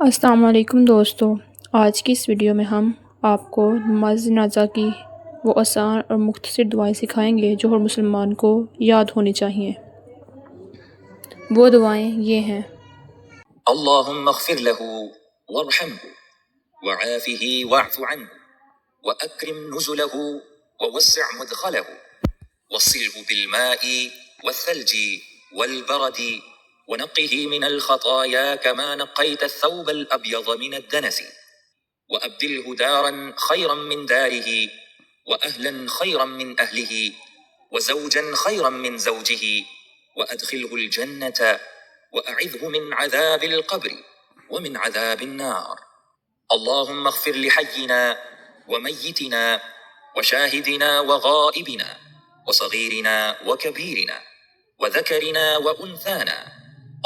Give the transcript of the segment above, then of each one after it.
अस्सलाम वालेकुम दोस्तों, आज की इस वीडियो में हम आपको नमाज़ जनाज़ा की वो आसान और मुख्तसर दुआएं सिखाएंगे जो हर मुसलमान को याद होनी चाहिए। वो दुआएं ये हैं। अल्लाहुम्मा अग़फ़िर लहू वरहमहू वआफ़िही वअफ़ु अन्हु वअक्रिम नुज़ुलहू ववस्सिअ मुदख़लहू वस्सिल्हु बिलमाई वस्सल्जी वलबरदी वनक़्क़िही मिनल ख़ताया कमा नक़्क़ैत अथ-थौबल अब्यज़ मिनद दनसी वअब्दिलहु दारन ख़ैरन मिन दारिही वअहलन ख़ैरन मिन अहलिही वज़ौजन ख़ैरन मिन ज़ौजिही वअदख़िलहुल जन्नत वअዒज़हु मिन अज़ाबिल क़ब्र वमिन अज़ाबिन नार। अल्लाहुम्मा अग़फ़िर लिहय्यिना वमय्यितिना वशाहिदिना वग़ाइबिना वसग़ीरिना वकबीरिना वज़करिना वउन्साना।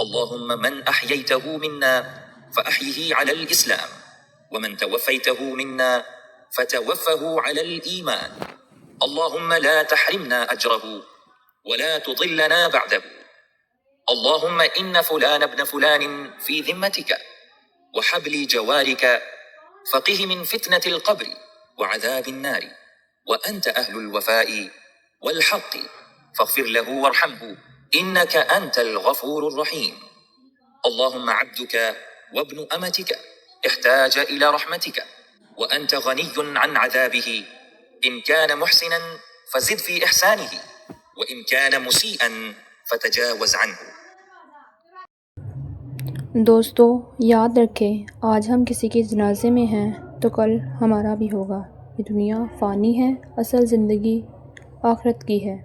अल्लाहुम्मा मन अह्यय्तहु मिन्ना फ़अह्यिही अलल इस्लाम वमन तवफ़्फ़यतहु मिन्ना फ़तवफ़्फ़हु अलल ईमान। अल्लाहुम्मा ला तहरिमना अजरहु वला तुज़िल्लना बअदहु। अल्लाहुम्मा इन्न फुलान इब्न फुलान फ़ी ज़िम्मतिक वहब्ली जवारिक फ़क़िह मिन फ़ित्नतिल क़ब्र वअज़ाबिन नार वअन्त अहलुल वफ़ाइ वल्हक़्क़ि फ़ग़फ़िर लहू वरहमहू इन्नक अंतल गफ़ूरुर रहीम। अल्लाहुम्मा अब्दुक वब्नु अमतिक इहताज इला रहमतिक वअन्त गनिय्युन अन अज़ाबिही इन कान मुहसिनन फ़ज़िद फ़ी इहसानिही वइन कान मुसीअन फ़तजावज़ अन्हु। दोस्तों याद रखें, आज हम किसी के जनाजे में हैं तो कल हमारा भी होगा। ये दुनिया फ़ानी है, असल ज़िंदगी आखिरत की है।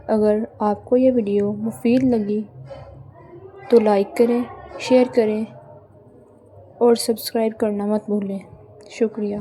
अगर आपको ये वीडियो मुफीद लगी तो लाइक करें, शेयर करें और सब्सक्राइब करना मत भूलें। शुक्रिया।